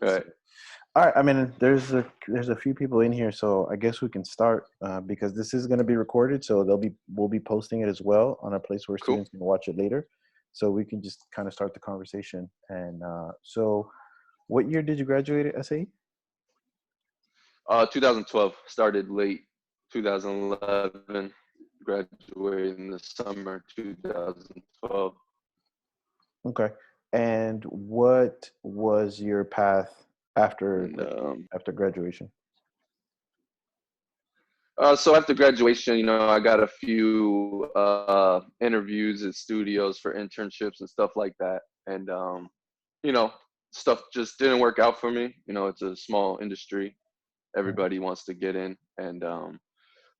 So, Right. all right. I mean, there's a few people in here, so I guess we can start because this is going to be recorded, so we'll be posting it as well on a place where Cool. students can watch it later. So we can just kind of start the conversation. And so, what year did you graduate at SAE? 2012, started late 2011, graduated in the summer 2012. Okay. And what was your path after And like after graduation? so after graduation, I got a few interviews at studios for internships and stuff like that. And, you know, stuff just didn't work out for me. It's a small industry. Everybody wants to get in. And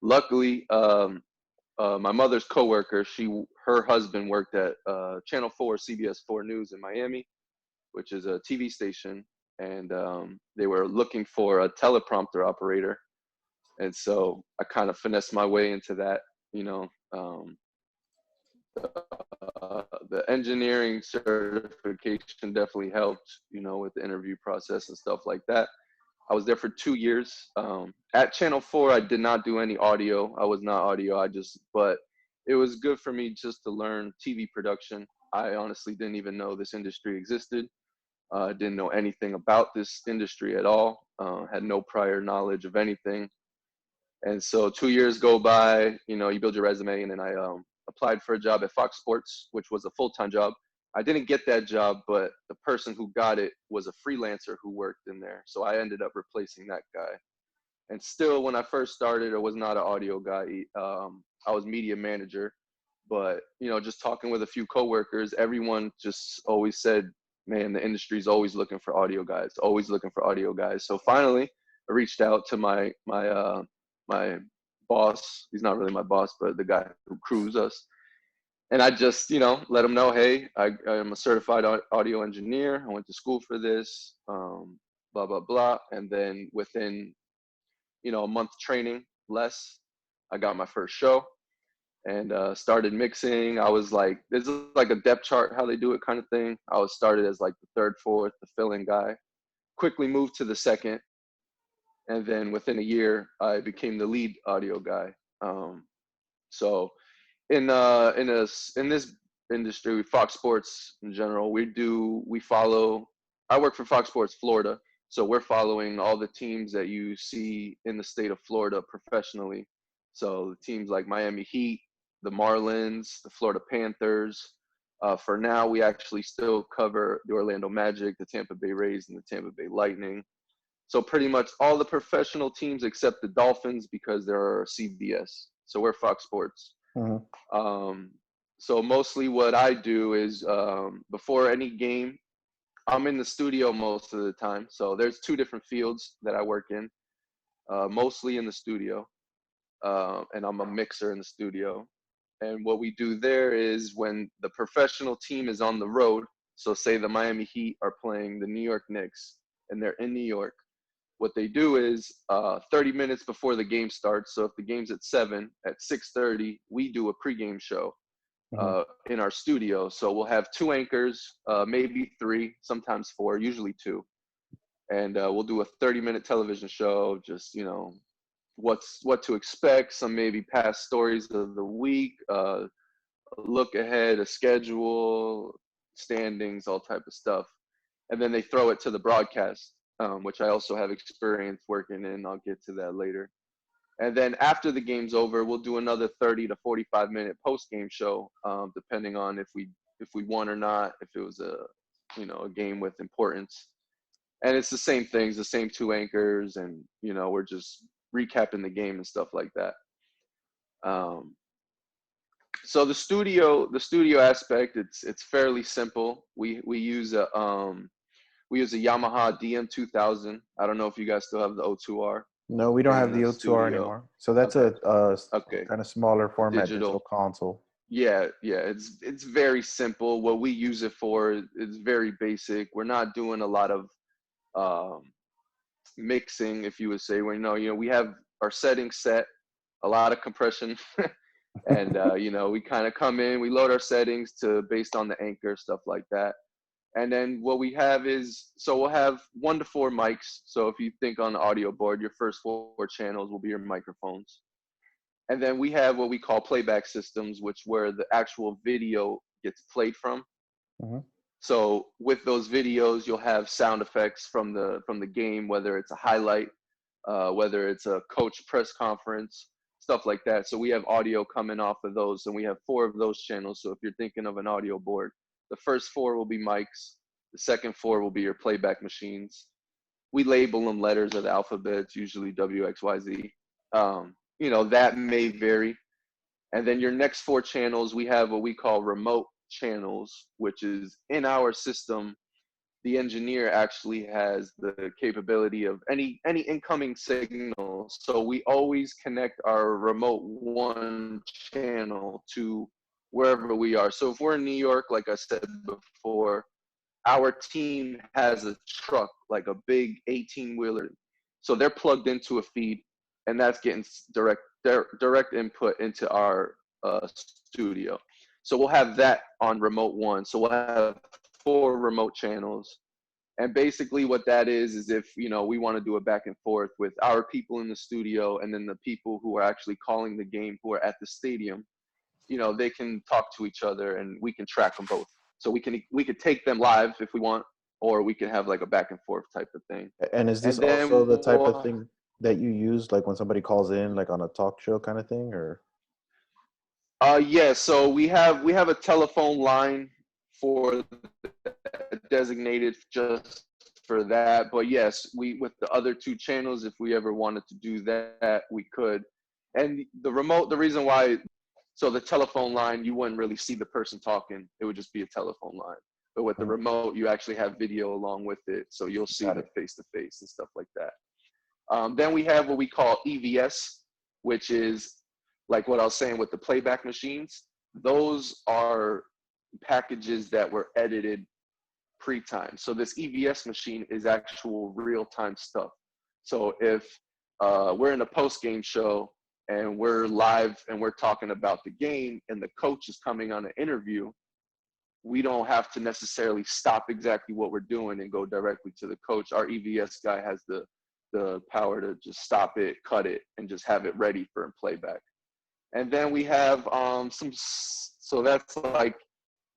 luckily, my mother's coworker, her husband worked at Channel 4, CBS 4 News in Miami, which is a TV station. And they were looking for a teleprompter operator. And so I kind of finessed my way into that. you know um, the engineering certification definitely helped, with the interview process and stuff like that. I was there for 2 years. At Channel 4, I did not do any audio. I was not audio. But it was good for me just to learn TV production. I honestly didn't even know this industry existed. Didn't know anything about this industry at all. Had no prior knowledge of anything. And so 2 years go by, you build your resume, and then I applied for a job at Fox Sports, which was a full-time job. I didn't get that job, but the person who got it was a freelancer who worked in there. So I ended up replacing that guy. And still, when I first started, I was not an audio guy. I was media manager. But, just talking with a few coworkers, everyone just always said, man, the industry's always looking for audio guys, always looking for audio guys. So finally, I reached out to my boss. He's not really my boss, but the guy who crews us. And I just, let him know, hey, I'm a certified audio engineer. I went to school for this, blah, blah, blah. And then within, a month training less, I got my first show and started mixing. I was like, this is like a depth chart, how they do it kind of thing. I was started as like the third, fourth, the fill-in guy. Quickly moved to the second, and then within a year, I became the lead audio guy. So in this industry, Fox Sports in general, we follow. I work for Fox Sports Florida, so we're following all the teams that you see in the state of Florida professionally. So the teams like Miami Heat, the Marlins, the Florida Panthers. For now, we actually still cover the Orlando Magic, the Tampa Bay Rays, and the Tampa Bay Lightning. So pretty much all the professional teams except the Dolphins because they're CBS. So we're Fox Sports. Mm-hmm. Um, so mostly what I do is before any game, I'm in the studio most of the time. So there's two different fields that I work in, mostly in the studio, and I'm a mixer in the studio. And what we do there is when the professional team is on the road, so say the Miami Heat are playing the New York Knicks and they're in New York, what they do is 30 minutes before the game starts. So if the game's at 7, at 6:30, we do a pregame show Mm-hmm. in our studio. So we'll have 2 anchors, maybe 3, sometimes 4, usually 2. And we'll do a 30-minute television show, just, what to expect, some maybe past stories of the week, look ahead, a schedule, standings, all type of stuff. And then they throw it to the broadcast, which I also have experience working in. I'll get to that later. And then after the game's over, we'll do another 30 to 45-minute post-game show, depending on if we won or not, if it was a game with importance. And it's the same things, the same 2 anchors, and we're just recapping the game and stuff like that. So the studio aspect, it's fairly simple. We use a Yamaha DM2000. I don't know if you guys still have the O2R No, we don't in have the the O2R studio. anymore. So that's Okay. a Okay. kind of smaller format digital Digital. console. Yeah. It's very simple. What we use it for is very basic. We're not doing a lot of mixing, if you would say. We have our settings set, a lot of compression. And we kind of come in, we load our settings to based on the anchor, stuff like that. And then what we have is, so we'll have 1 to 4 mics. So if you think on the audio board, your first 4 channels will be your microphones. And then we have what we call playback systems, which where the actual video gets played from. Hmm. So with those videos, you'll have sound effects from the game, whether it's a highlight, whether it's a coach press conference, stuff like that. So we have audio coming off of those, and we have 4 of those channels. So if you're thinking of an audio board, the first 4 will be mics, the second 4 will be your playback machines. We label them letters of the alphabet, it's usually W, X, Y, Z. You know, that may vary. And then your next 4 channels, we have what we call remote channels, which is in our system. The engineer actually has the capability of any incoming signal. So we always connect our remote 1 channel to wherever we are. So if we're in New York, like I said before, our team has a truck, like a big 18-wheeler. So they're plugged into a feed, and that's getting direct input into our studio. So we'll have that on remote 1. So we'll have 4 remote channels. And basically what that is if, you know, we want to do a back and forth with our people in the studio and then the people who are actually calling the game who are at the stadium, you know, they can talk to each other and we can track them both. So we could take them live if we want, or we can have like a back and forth type of thing. And is this And also then the type of thing that you use, like when somebody calls in, like on a talk show kind of thing, or? yeah, so we have a telephone line for designated just for that. But yes, we with the other 2 channels, if we ever wanted to do that, we could. And the remote, the reason why, so the telephone line, you wouldn't really see the person talking. It would just be a telephone line. But with the Mhm. remote, you actually have video along with it, so you'll see Got the it. face to face and stuff like that. Then we have what we call EVS, which is like what I was saying with the playback machines. Those are packages that were edited pre-time. So this EVS machine is actual real-time stuff. So if we're in a post-game show and we're live and we're talking about the game and the coach is coming on an interview, we don't have to necessarily stop exactly what we're doing and go directly to the coach. Our EVS guy has the power to just stop it, cut it, and just have it ready for playback. And then we have so that's like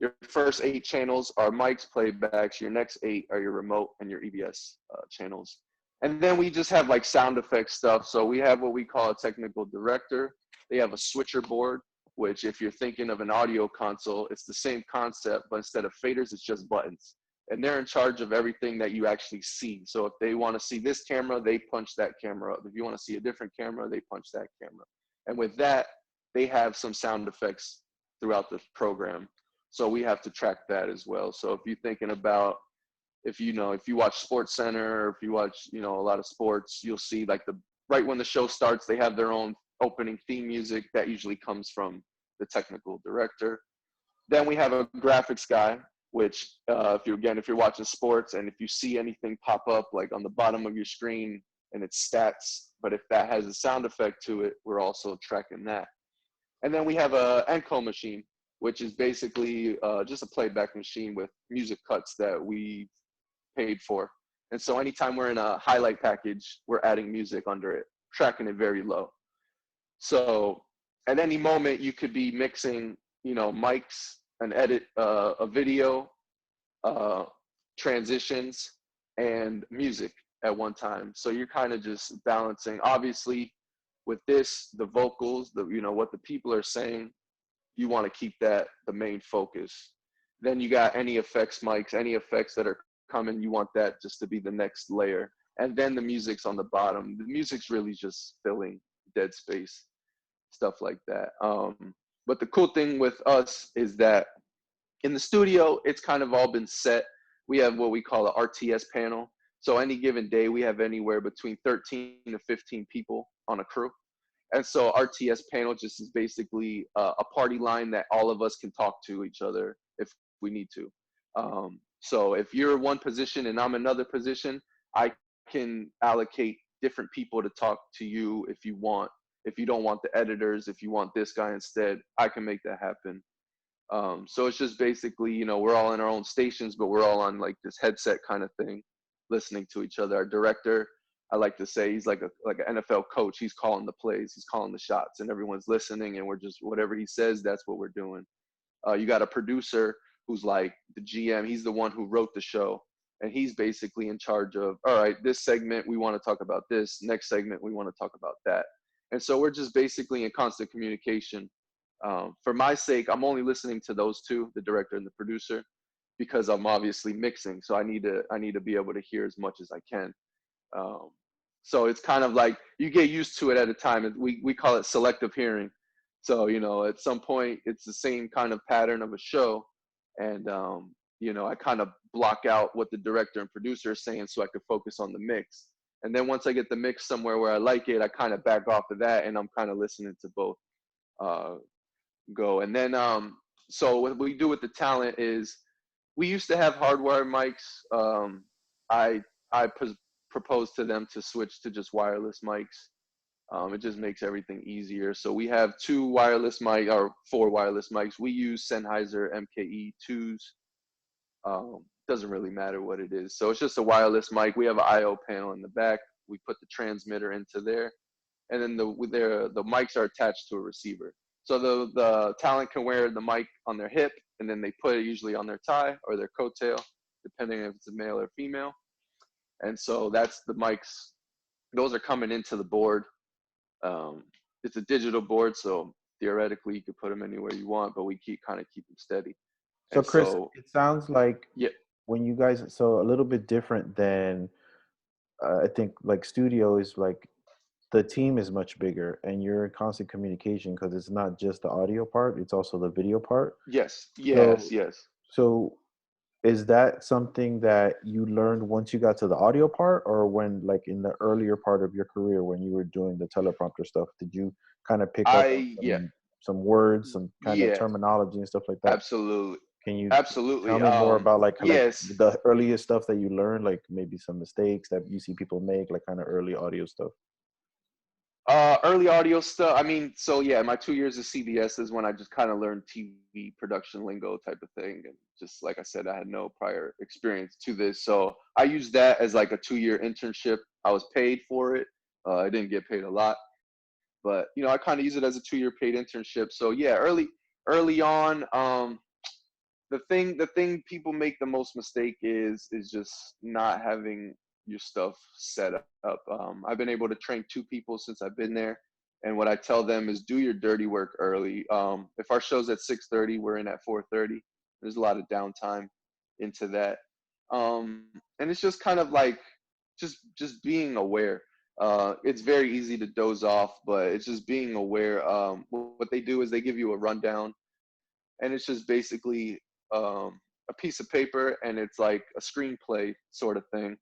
your first 8 channels are mics, playbacks. Your next 8 are your remote and your EVS channels. And then we just have like sound effects stuff. So we have what we call a technical director. They have a switcher board, which if you're thinking of an audio console, it's the same concept, but instead of faders, it's just buttons. And they're in charge of everything that you actually see. So if they want to see this camera, they punch that camera up. If you want to see a different camera, they punch that camera. And with that, they have some sound effects throughout the program. So we have to track that as well. So if you're thinking about, if you watch Sports Center, or if you watch, a lot of sports, you'll see like right when the show starts, they have their own opening theme music that usually comes from the technical director. Then we have a graphics guy, which if you're watching sports and if you see anything pop up like on the bottom of your screen and it's stats, but if that has a sound effect to it, we're also tracking that. And then we have a encode machine, which is basically just a playback machine with music cuts that we paid for. And so anytime we're in a highlight package, we're adding music under it, tracking it very low. So at any moment, you could be mixing, mics, an edit, a video, uh, transitions, and music at one time. So you're kind of just balancing. Obviously, with this, the vocals, what the people are saying, you want to keep that the main focus. Then you got any effects mics, any effects that are coming, you want that just to be the next layer. And then the music's on the bottom. The music's really just filling dead space, stuff like that. But the cool thing with us is that in the studio, it's kind of all been set. We have what we call an RTS panel. So any given day, we have anywhere between 13 to 15 people on a crew. And so RTS panel just is basically a party line that all of us can talk to each other if we need to. So if you're one position and I'm another position, I can allocate different people to talk to you if you want. If you don't want the editors, if you want this guy instead, I can make that happen. So it's just basically, you know, we're all in our own stations, but we're all on like this headset kind of thing, listening to each other. Our director, I like to say, he's like an NFL coach. He's calling the plays, he's calling the shots, and everyone's listening, and we're just whatever he says, that's what we're doing. You got a producer who's like the GM. He's the one who wrote the show, and he's basically in charge of, all right, this segment we want to talk about this, next segment we want to talk about that. And so we're just basically in constant communication. For my sake, I'm only listening to those two, the director and the producer, because I'm obviously mixing. So I need to be able to hear as much as I can. Um, so it's kind of like you get used to it at a time. We call it selective hearing. So, you know, at some point it's the same kind of pattern of a show. And, you know, I kind of block out what the director and producer are saying so I could focus on the mix. And then once I get the mix somewhere where I like it, I kind of back off of that and I'm kind of listening to both uh, go. And then, so what we do with the talent is we used to have hardwire mics. I, I proposed to them to switch to just wireless mics. It just makes everything easier. So we have 4 wireless mics. We use Sennheiser MKE 2s. Doesn't really matter what it is. So it's just a wireless mic. We have an IO panel in the back. We put the transmitter into there, and then the mics are attached to a receiver. So the talent can wear the mic on their hip, and then they put it usually on their tie or their coattail, depending if it's a male or female. And so that's the mics. Those are coming into the board. It's a digital board, so theoretically you could put them anywhere you want, but we keep them steady. So And Chris, so, it sounds like yeah, when you guys, so a little bit different than I think like studio is like the team is much bigger and you're in constant communication because it's not just the audio part, it's also the video part. yes, yes, So yes. so is that something that you learned once you got to the audio part, or when like in the earlier part of your career when you were doing the teleprompter stuff, did you kind of pick up on Yeah, some words, some kind of yeah, terminology and stuff like that? absolutely, Can you tell absolutely. me more about like Yes, the earliest stuff that you learned, like maybe some mistakes that you see people make, like kind of early audio stuff? early audio stuff. I mean, so yeah, my 2 years of CBS is when I just kind of learned TV production lingo type of thing, and just like I said, I had no prior experience to this, so I used that as like a 2 year internship. I was paid for it. I didn't get paid a lot, but you know, I kind of use it as a 2 year paid internship. So yeah, early on, the thing people make the most mistake is just not having your stuff set up. I've been able to train 2 people since I've been there, and what I tell them is do your dirty work early. If our show's at 6:30, we're in at 4:30. There's a lot of downtime into that, and it's just kind of like just being aware. It's very easy to doze off, but it's just being aware. What they do is they give you a rundown, and it's just basically a piece of paper, and it's like a screenplay sort of thing,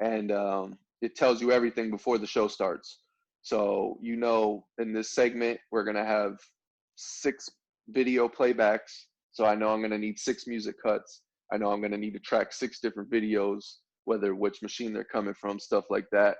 and it tells you everything before the show starts. So you know, in this segment we're gonna have 6 video playbacks, so I know I'm gonna need 6 music cuts. I know I'm gonna need to track 6 different videos, whether which machine they're coming from, stuff like that.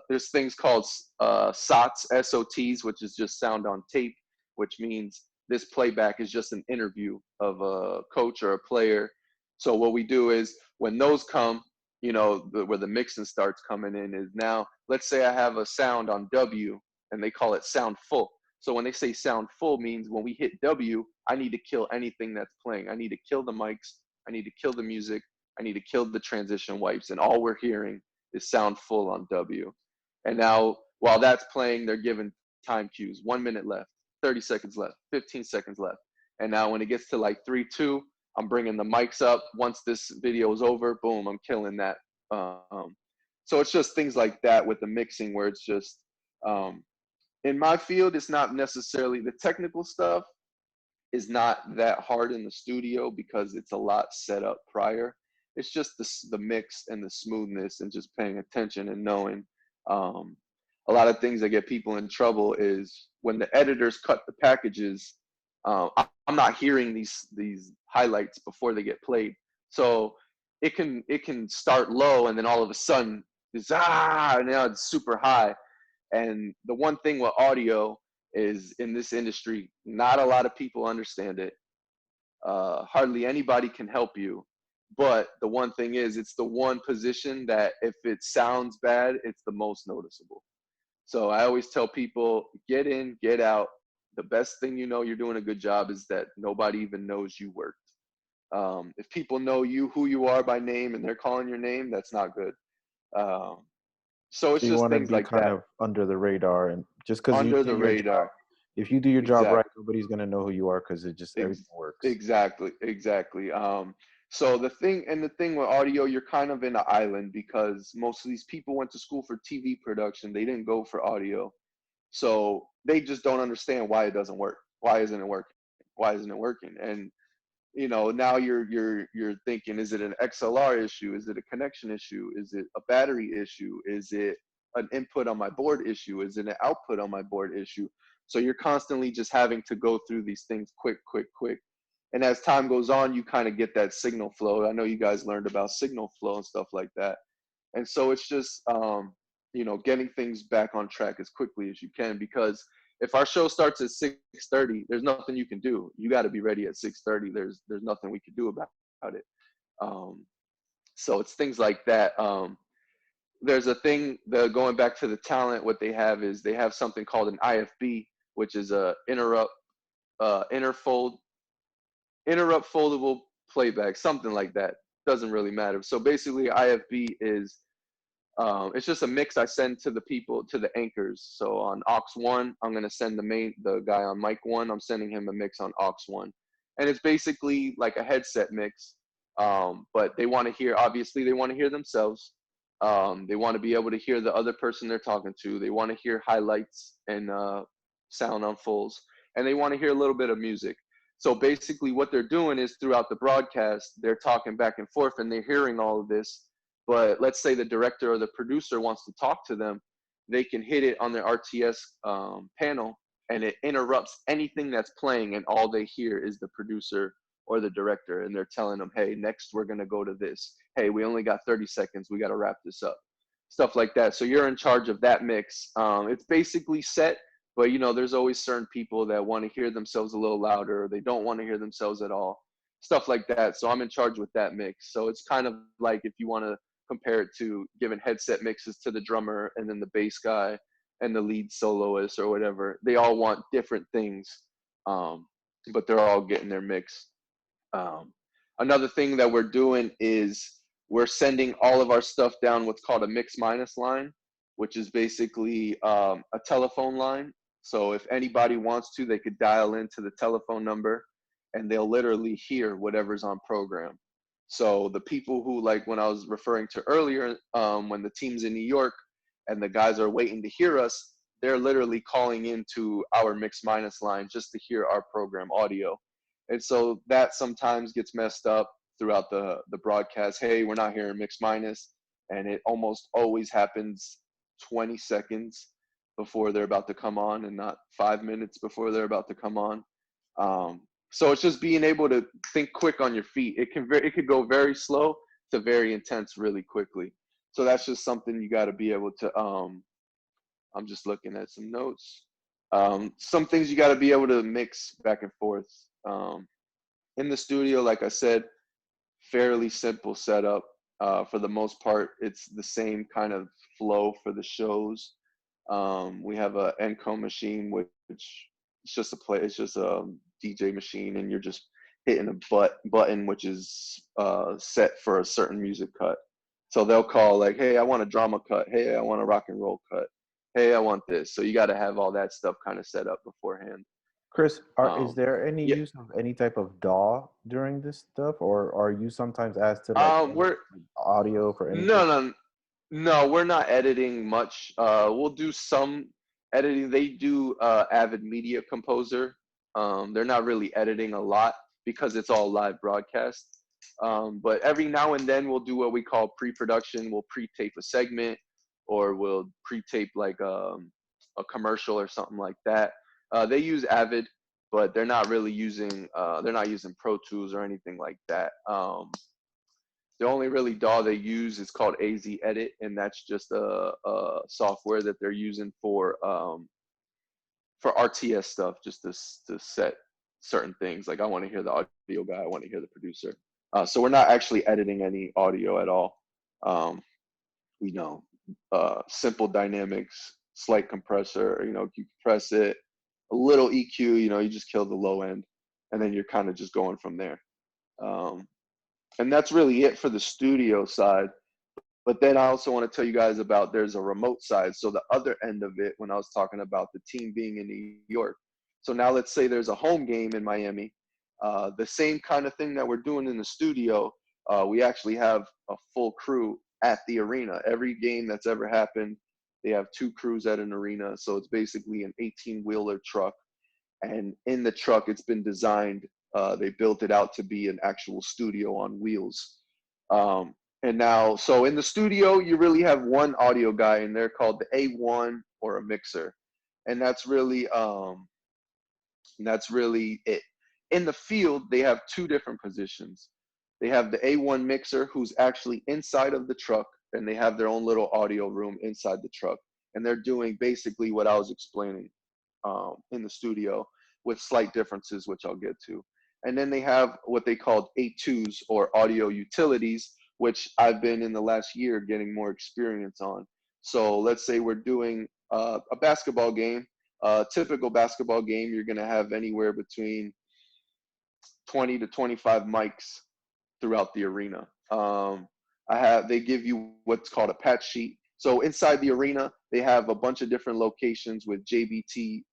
There's things called SOTs, which is just sound on tape, which means this playback is just an interview of a coach or a player. So what we do is when those come, you know, where the mixing starts coming in is now, let's say I have a sound on W and they call it sound full. So when they say sound full means when we hit W, I need to kill anything that's playing. I need to kill the mics. I need to kill the music. I need to kill the transition wipes. And all we're hearing is sound full on W. And now while that's playing, they're given time cues. 1 minute left, 30 seconds left, 15 seconds left. And now when it gets to like 3-2, I'm bringing the mics up. Once this video is over, boom, I'm killing that. Um, so it's just things like that with the mixing where it's just, in my field, it's not necessarily the technical stuff is not that hard in the studio because it's a lot set up prior. It's just the mix and the smoothness and just paying attention and knowing. Um, a lot of things that get people in trouble is when the editors cut the packages. I'm not hearing these highlights before they get played, so it can start low and then all of a sudden it's and now it's super high. And the one thing with audio is in this industry, not a lot of people understand it. hardly anybody can help you. But the one thing is, it's the one position that if it sounds bad, it's the most noticeable. So I always tell people, get in, get out. The best thing you know you're doing a good job is that nobody even knows you worked. If people know you, who you are by name, and they're calling your name, that's not good. Um, so So it's you just want to things be like kind that, of under the radar, and just because you under the did your job, radar. if you do your job right, Exactly. nobody's gonna know who you are because it just everything works. Exactly. So the thing with audio, you're kind of in an island because most of these people went to school for TV production. They didn't go for audio. So they just don't understand why it doesn't work. Why isn't it working? Why isn't it working? And now you're thinking, is it an XLR issue? Is it a connection issue? Is it a battery issue? Is it an input on my board issue? Is it an output on my board issue? So you're constantly just having to go through these things quick. And as time goes on, you kind of get that signal flow. I know you guys learned about signal flow and stuff like that. And so it's just getting things back on track as quickly as you can, because if our show starts at 6:30, there's nothing you can do. You got to be ready at 6:30. There's nothing we can do about it. Um, so it's things like that. There's a thing, going back to the talent, what they have is they have something called an IFB, which is a interfold interrupt foldable playback, something like that. Doesn't really matter. So basically, IFB is it's just a mix I send to the people, to the anchors. So on aux one, I'm gonna send the guy on mic one. I'm sending him a mix on aux one, and it's basically like a headset mix. But they want to hear, obviously, they want to hear themselves. They want to be able to hear the other person they're talking to. They want to hear highlights and sound on fulls, and they want to hear a little bit of music. So basically, what they're doing is throughout the broadcast, they're talking back and forth, and they're hearing all of this. But let's say the director or the producer wants to talk to them, they can hit it on their RTS panel, and it interrupts anything that's playing, and all they hear is the producer or the director, and they're telling them, hey, next we're going to go to this. Hey, we only got 30 seconds. We got to wrap this up. Stuff like that. So you're in charge of that mix. It's basically set, but there's always certain people that want to hear themselves a little louder, or they don't want to hear themselves at all. Stuff like that. So I'm in charge with that mix. So it's kind of like if you want to compare it to giving headset mixes to the drummer and then the bass guy and the lead soloist or whatever. They all want different things, but they're all getting their mix. Um, Another thing that we're doing is we're sending all of our stuff down what's called a mix minus line, which is basically a telephone line. So if anybody wants to, they could dial into the telephone number and they'll literally hear whatever's on program. So the people who, like when I was referring to earlier, when the team's in New York and the guys are waiting to hear us, they're literally calling into our mix minus line just to hear our program audio. And so that sometimes gets messed up throughout the broadcast. Hey, we're not hearing mix minus, and it almost always happens 20 seconds before they're about to come on, and not 5 minutes before they're about to come on. So it's just being able to think quick on your feet. It could go very slow to very intense really quickly. So that's just something you got to be able to. I'm just looking at some notes. Some things you got to be able to mix back and forth. In the studio, like I said, fairly simple setup. For the most part, it's the same kind of flow for the shows. We have a encode machine, which it's just a DJ machine, and you're just hitting a button, which is set for a certain music cut. So they'll call like, hey, I want a drama cut. Hey, I want a rock and roll cut. Hey, I want this. So you got to have all that stuff kind of set up beforehand. Chris, is there any Yeah. use of any type of DAW during this stuff, or are you sometimes asked to like edit We're audio for anything? no, no, no, we're not editing much. We'll do some editing. They do Avid Media Composer. They're not really editing a lot because it's all live broadcast. But every now and then we'll do what we call pre-production. We'll pre-tape a segment, or we'll pre-tape like a commercial or something like that. They use Avid, but they're not really using they're not using Pro Tools or anything like that. The only really DAW they use is called AZ Edit, and that's just a software that they're using for RTS stuff, just to set. certain things. Like I want to hear the audio guy, I want to hear the producer. So we're not actually editing any audio at all. Um, you know, simple dynamics, slight compressor, you compress it, a little EQ, you just kill the low end, and then you're kind of just going from there. Um, and that's really it for the studio side. But then I also want to tell you guys about there's a remote side. So the other end of it, when I was talking about the team being in New York. So now let's say there's a home game in Miami. The same kind of thing that we're doing in the studio, we actually have a full crew at the arena. Every game that's ever happened, they have two crews at an arena. So it's basically an 18-wheeler truck. And in the truck, it's been designed. They built it out to be an actual studio on wheels. Um, and now, so in the studio, you really have one audio guy in there called the A1 or a mixer. And that's really it. In the field, they have two different positions. They have the A1 mixer who's actually inside of the truck, and they have their own little audio room inside the truck. And they're doing basically what I was explaining in the studio with slight differences, which I'll get to. And then they have what they call A2s or audio utilities, which I've been in the last year getting more experience on. So let's say we're doing a basketball game. Typical basketball game, you're going to have anywhere between 20 to 25 mics throughout the arena. They give you what's called a patch sheet. So inside the arena, they have a bunch of different locations with JBT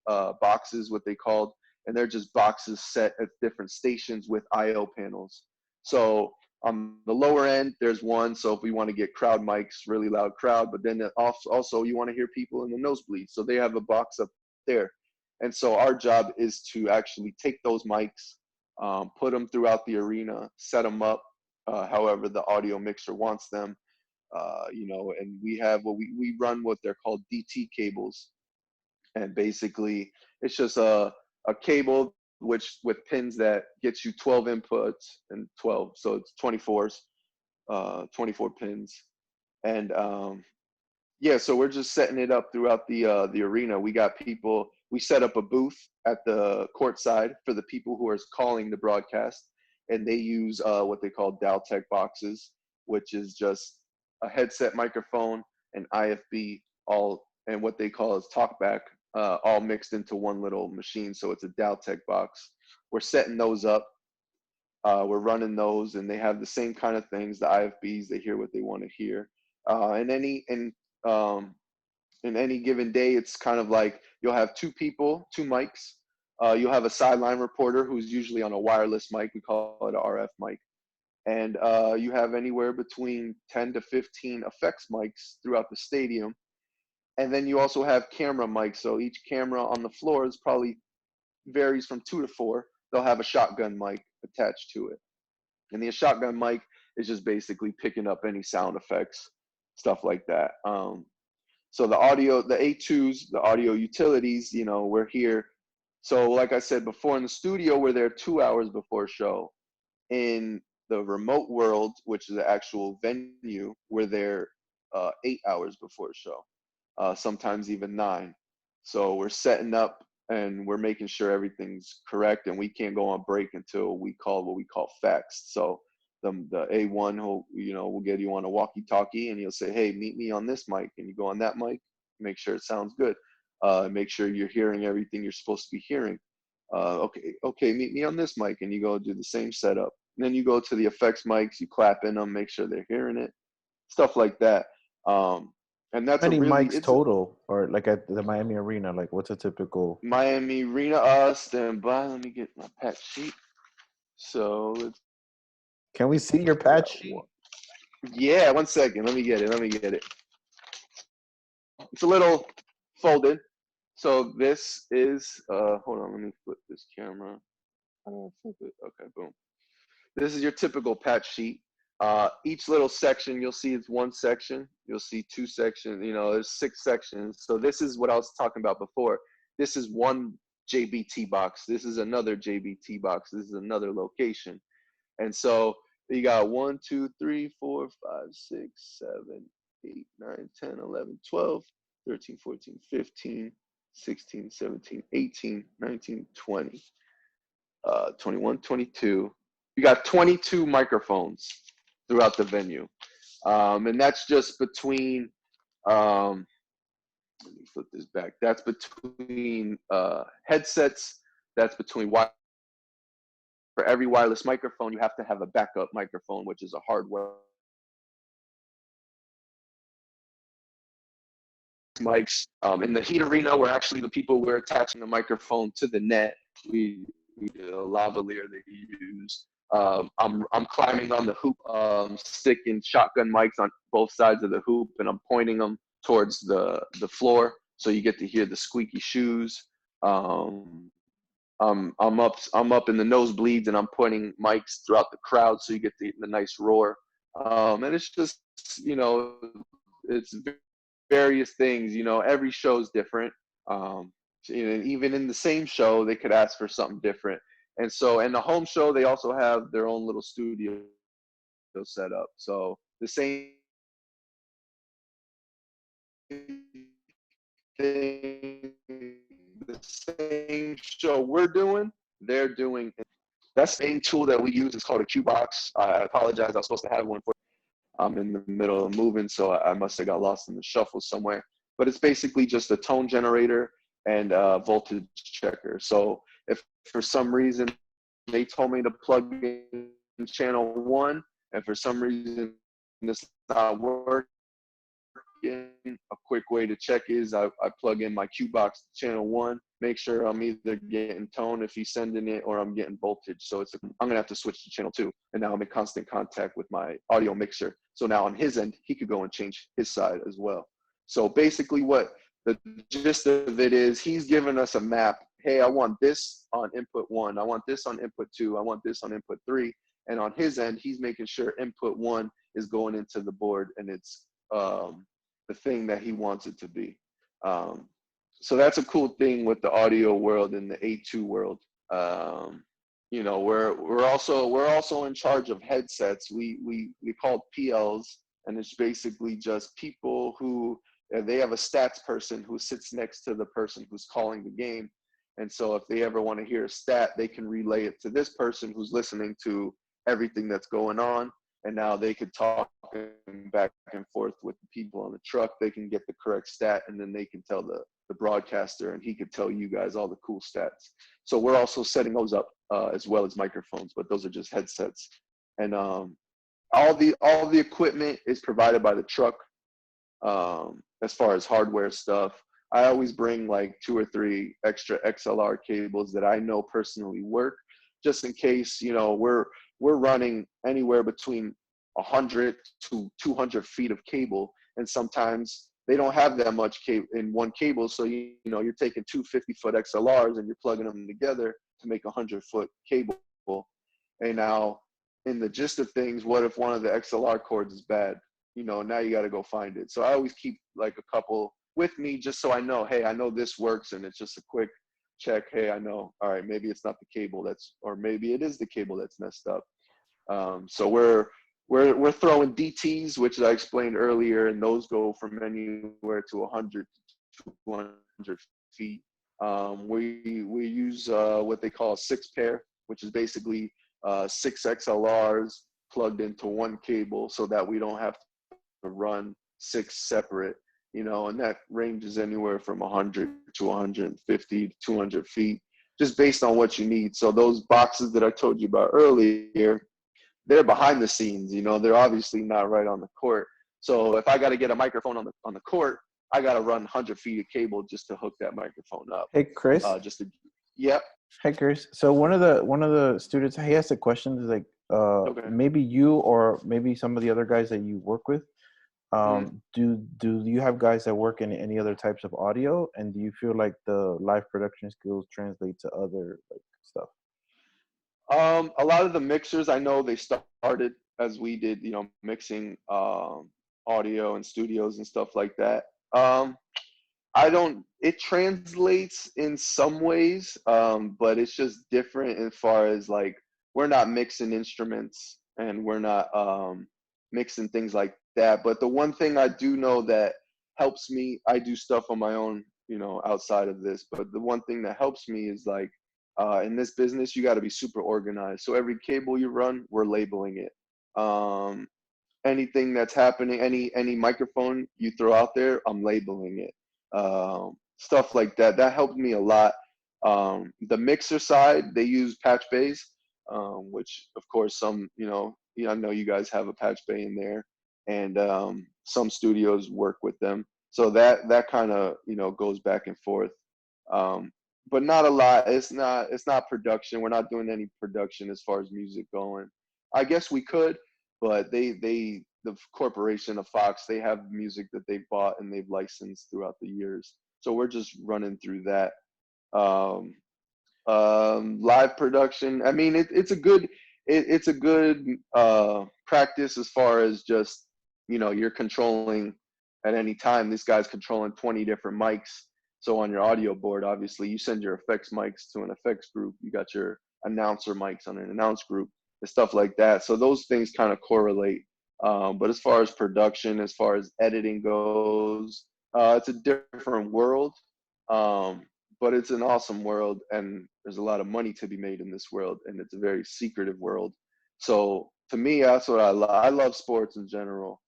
boxes, what they called, and they're just boxes set at different stations with IO panels. So on the lower end, there's one. So if we want to get crowd mics, really loud crowd, but then also you want to hear people in the nosebleed. So they have a box up there. And so our job is to actually take those mics, put them throughout the arena, set them up however the audio mixer wants them, and we have we run what they're called DT cables, and basically it's just a cable which with pins that gets you 12 inputs and 12, so it's 24s, 24 pins, and yeah, so we're just setting it up throughout the arena. We got people. We set up a booth at the court side for the people who are calling the broadcast, and they use what they call Dowtech boxes, which is just a headset microphone, an IFB, all and what they call is talkback, all mixed into one little machine. So it's a Dowtech box. We're setting those up. We're running those, and they have the same kind of things. The IFBs, they hear what they want to hear. Um, in any given day, it's kind of like you'll have two people, two mics. You'll have a sideline reporter who's usually on a wireless mic. We call it an RF mic. And you have anywhere between 10 to 15 effects mics throughout the stadium. And then you also have camera mics. So each camera on the floor is probably varies from 2 to 4. They'll have a shotgun mic attached to it. And the shotgun mic is just basically picking up any sound effects, stuff like that. So the audio, the A2s, the audio utilities, we're here. So like I said before, in the studio, we're there 2 hours before show. In the remote world, which is the actual venue, we're there 8 hours before show, sometimes even 9. So we're setting up and we're making sure everything's correct, and we can't go on break until we call what we call facts. So the A1 will get you on a walkie-talkie, and he'll say, "Hey, meet me on this mic," and you go on that mic, make sure it sounds good, make sure you're hearing everything you're supposed to be hearing. Okay, meet me on this mic, and you go do the same setup. And then you go to the effects mics, you clap in them, make sure they're hearing it, stuff like that. And that's How a many really, mics it's a total, or like at the Miami Arena? Like, what's a typical? Miami Arena. Stand by. Let me get my patch sheet. So let's Can we see your we got patch one. sheet? Yeah, 1 second. Let me get it. Let me get it. It's a little folded. So this is hold on, let me flip this camera. How do I flip it? Okay, boom. This is your typical patch sheet. Each little section, you'll see it's one section. You'll see two sections. There's 6 sections. So this is what I was talking about before. This is one JBT box. This is another JBT box. This is another location. And so you got 1, 2, 3, 4, 5, 6, 7, 8, 9, 10, 11, 12, 13, 14, 15, 16, 17, 18, 19, 20. 21, 22. You got 22 microphones throughout the venue. And that's just between, let me flip this back. That's between headsets. That's between for every wireless microphone, you have to have a backup microphone, which is a hardware mics. In the heat arena, we're actually the people we're attaching the microphone to the net. We did a lavalier that we use. I'm climbing on the hoop, sticking shotgun mics on both sides of the hoop, and I'm pointing them towards the floor, so you get to hear the squeaky shoes. I'm up in the nosebleeds, and I'm pointing mics throughout the crowd, so you get the nice roar. And it's just, it's various things. Every show's different. Even in the same show, they could ask for something different. And so, and the home show, they also have their own little studio set up. So the same thing, the same show we're doing, they're doing. That's the main tool that we use. It's called a Q box. I apologize. I was supposed to have one for. I'm in the middle of moving, so I must have got lost in the shuffle somewhere. But it's basically just a tone generator and a voltage checker. So if for some reason they told me to plug in channel 1, and for some reason it's not working, a quick way to check is I plug in my Q box to channel 1, make sure I'm either getting tone if he's sending it, or I'm getting voltage. So I'm gonna have to switch to channel 2, and now I'm in constant contact with my audio mixer. So now on his end, he could go and change his side as well. So basically what the gist of it is, he's giving us a map. Hey, I want this on input 1. I want this on input 2. I want this on input 3. And on his end, he's making sure input 1 is going into the board, and it's the thing that he wants it to be. So that's a cool thing with the audio world and the A2 world. We're also in charge of headsets. We call PLs, and it's basically just people who they have a stats person who sits next to the person who's calling the game. And so if they ever want to hear a stat, they can relay it to this person who's listening to everything that's going on. And now they could talk back and forth with the people on the truck. They can get the correct stat, and then they can tell the broadcaster, and he could tell you guys all the cool stats. So we're also setting those up as well as microphones, but those are just headsets. And all the equipment is provided by the truck. As far as hardware stuff, I always bring like 2 or 3 extra XLR cables that I know personally work, just in case, we're running anywhere between 100 to 200 feet of cable, and sometimes they don't have that much cable in one cable. So you're taking 2 50-foot XLRs and you're plugging them together to make a 100-foot cable. And now, in the gist of things, what if one of the XLR cords is bad? Now you got to go find it. So I always keep like a couple with me, just so I know, hey, I know this works, and it's just a quick check. Hey, I know, all right, maybe it's not the cable or maybe it is the cable that's messed up. So we're throwing DTs, which I explained earlier, and those go from anywhere to 100 to 200 feet. We use what they call a 6-pair, which is basically 6 XLRs plugged into one cable, so that we don't have to run 6 separate, and that ranges anywhere from 100 to 150 to 200 feet, just based on what you need. So those boxes that I told you about earlier, they're behind the scenes, they're obviously not right on the court. So if I got to get a microphone on the court, I got to run 100 feet of cable just to hook that microphone up. Hey, Chris. Yep. Hey, Chris. So one of the students, he asked a question, is like, Okay. maybe you or maybe some of the other guys that you work with, do you have guys that work in any other types of audio, and do you feel like the live production skills translate to other stuff? A lot of the mixers, I know they started as we did, mixing audio and studios and stuff like that. It translates in some ways, but it's just different as far as like, we're not mixing instruments, and we're not mixing things like that. But the one thing I do know that helps me, I do stuff on my own, outside of this, but the one thing that helps me is like, In this business, you got to be super organized. So every cable you run, we're labeling it. Anything that's happening, any microphone you throw out there, I'm labeling it. Stuff like that. That helped me a lot. The mixer side, they use patch bays, which of course some, I know you guys have a patch bay in there, and some studios work with them. So that kind of goes back and forth. Um, but not a lot. It's not production. We're not doing any production as far as music going. I guess we could, but the corporation of Fox, they have music that they've bought and they've licensed throughout the years. So we're just running through that. Um, Live production. I mean, it's a good practice as far as just you're controlling at any time. This guy's controlling 20 different mics. So on your audio board, obviously, you send your effects mics to an effects group. You got your announcer mics on an announce group and stuff like that. So those things kind of correlate. But as far as production, as far as editing goes, it's a different world. Um, but it's an awesome world, and there's a lot of money to be made in this world, and it's a very secretive world. So to me, that's what I love. I love sports in general.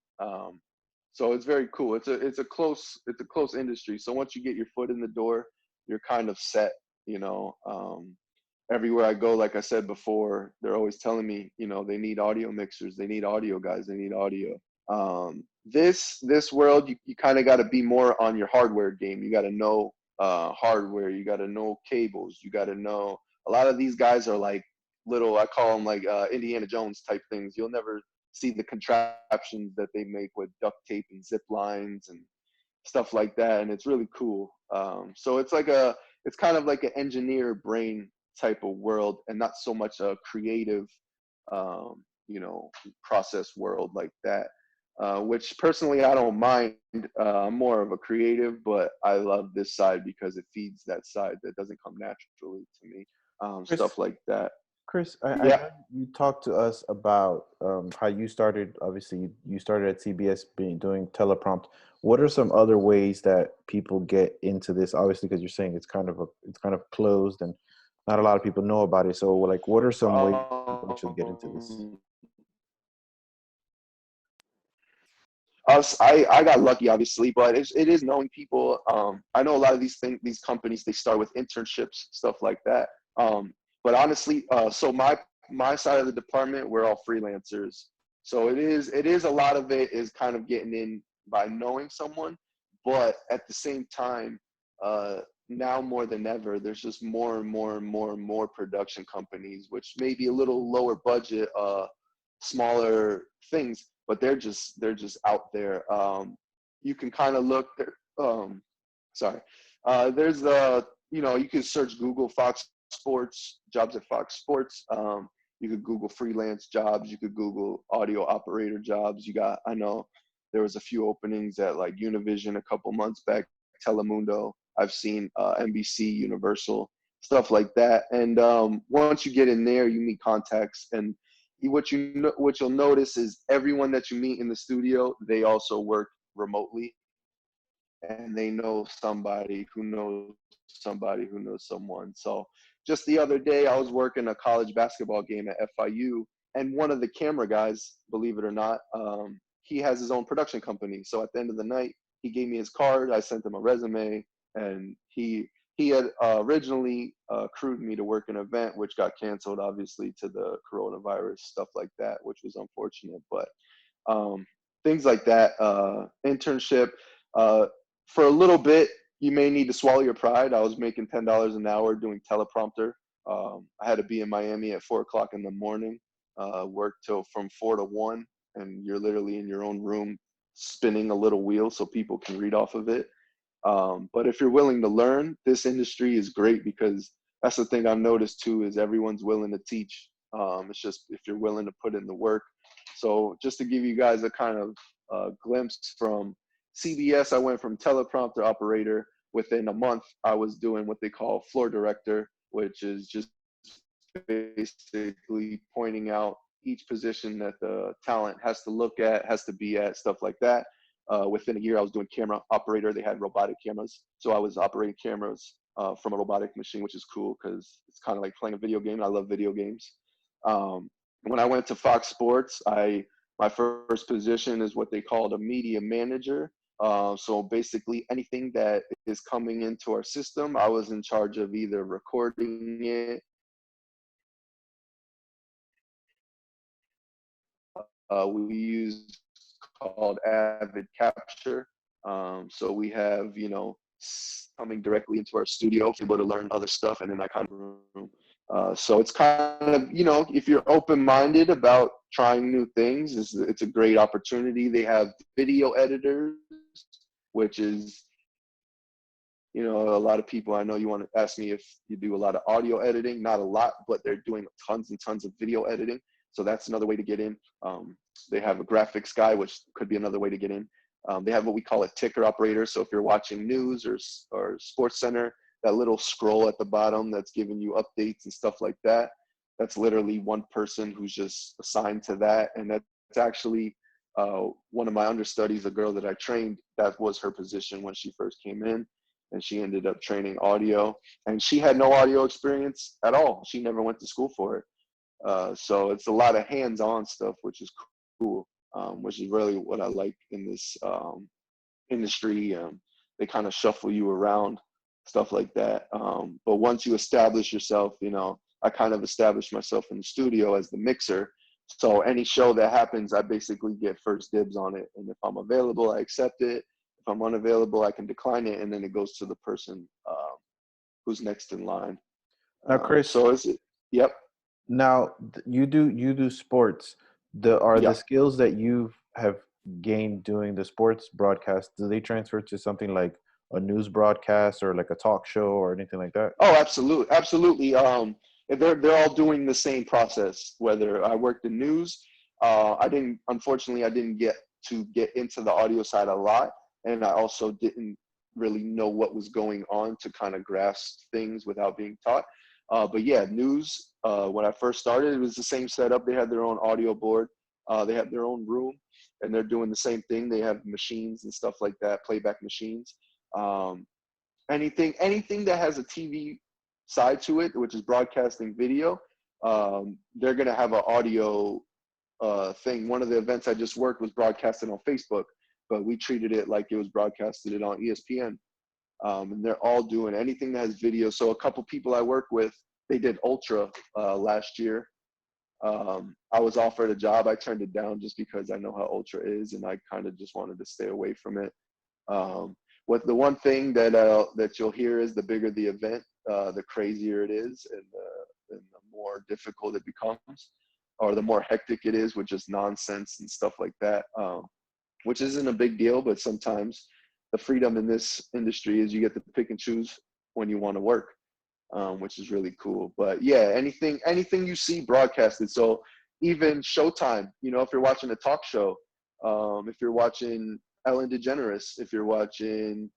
So it's very cool. It's a close industry. So once you get your foot in the door, you're kind of set. You know, everywhere I go, like I said before, they're always telling me, they need audio mixers, they need audio guys, they need audio. This world, you kind of got to be more on your hardware game. You got to know hardware. You got to know cables. You got to know. A lot of these guys are like little. I call them like Indiana Jones type things. You'll never see the contraptions that they make with duct tape and zip lines and stuff like that, and it's really cool. So it's kind of like an engineer brain type of world, and not so much a creative, um, process world like that. Which personally I don't mind. I'm more of a creative, but I love this side because it feeds that side that doesn't come naturally to me. Chris, Stuff like that. I Yeah. know you talked to us about how you started. Obviously, you started at CBS doing teleprompt. What are some other ways that people get into this? Obviously, because you're saying it's kind of closed and not a lot of people know about it. So, like, what are some ways people actually get into this? Um, I got lucky, obviously, but it is knowing people. I know a lot of these companies, they start with internships, stuff like that. But honestly, so my side of the department, we're all freelancers. So it is a lot of it is kind of getting in by knowing someone, but at the same time, uh, now more than ever, there's just more and more and more and more production companies, which may be a little lower budget, smaller things, but they're just out there. You can kind of look there. Sorry, there's you can search Google Fox Sports, jobs at Fox Sports. You could Google freelance jobs. You could Google audio operator jobs. I know there was a few openings at like Univision a couple months back, Telemundo. I've seen NBC, Universal, stuff like that. And once you get in there, you meet contacts, and what you'll notice is everyone that you meet in the studio, they also work remotely, and they know somebody who knows somebody who knows someone. So just the other day, I was working a college basketball game at FIU, and one of the camera guys, believe it or not, he has his own production company. So at the end of the night, he gave me his card. I sent him a resume, and he had originally crewed me to work an event, which got canceled, obviously, to the coronavirus, stuff like that, which was unfortunate. But um, things like that, internship. Uh, for a little bit, you may need to swallow your pride. I was making $10 an hour doing teleprompter. I had to be in Miami at 4 o'clock in the morning, work till from 4 to 1, and you're literally in your own room spinning a little wheel so people can read off of it. But if you're willing to learn, this industry is great because that's the thing I've noticed too is everyone's willing to teach. It's just if you're willing to put in the work. So just to give you guys a kind of glimpse from CBS, I went from teleprompter operator. Within a month, I was doing what they call floor director, which is just basically pointing out each position that the talent has to look at, has to be at, stuff like that. Within a year, I was doing camera operator. They had robotic cameras, so I was operating cameras. from a robotic machine, which is cool because it's kind of like playing a video game. I love video games. When I went to Fox Sports, my first position is what they called a media manager. So basically, anything that is coming into our system, I was in charge of either recording it. We use called Avid Capture. So we have, coming directly into our studio, able to learn other stuff, and then I kind of so it's kind of, if you're open-minded about trying new things, it's a great opportunity. They have video editors, which is, a lot of people I know you want to ask me if you do a lot of audio editing. Not a lot, but they're doing tons and tons of video editing. So that's another way to get in. They have a graphics guy, which could be another way to get in. They have what we call a ticker operator. So if you're watching news or Sports Center, that little scroll at the bottom that's giving you updates and stuff like that, that's literally one person who's just assigned to that. And that's actually one of my understudies, a girl that I trained, that was her position when she first came in. And she ended up training audio. And she had no audio experience at all. She never went to school for it. So it's a lot of hands-on stuff, which is cool, which is really what I like in this industry. They kind of shuffle you around, stuff like that. But once you establish yourself, I kind of established myself in the studio as the mixer. So any show that happens, I basically get first dibs on it. And if I'm available, I accept it. If I'm unavailable, I can decline it, and then it goes to the person who's next in line. Now, Chris, So is it? Yep. now you do sports. Are the Yeah. skills that you have gained doing the sports broadcast, do they transfer to something like a news broadcast or like a talk show or anything like that? Oh, absolutely, absolutely. They're all doing the same process. Whether I worked in news, unfortunately, I didn't get to get into the audio side a lot, and I also didn't really know what was going on to kind of grasp things without being taught. But yeah, news. When I first started, it was the same setup. They had their own audio board. They had their own room, and they're doing the same thing. They have machines and stuff like that, playback machines. Um, anything that has a TV side to it, which is broadcasting video, they're going to have an audio thing. One of the events I just worked was broadcasted on Facebook, but we treated it like it was broadcasted on ESPN. And they're all doing anything that has video. So a couple people I work with, they did Ultra last year. I was offered a job. I turned it down just because I know how Ultra is, and I kind of just wanted to stay away from it. What the one thing that you'll hear is the bigger the event, the crazier it is, and the more difficult it becomes, or the more hectic it is with just nonsense and stuff like that. Which isn't a big deal, but sometimes the freedom in this industry is you get to pick and choose when you want to work, which is really cool. But yeah, anything you see broadcasted. So even Showtime, if you're watching a talk show, if you're watching Ellen DeGeneres, if you're watching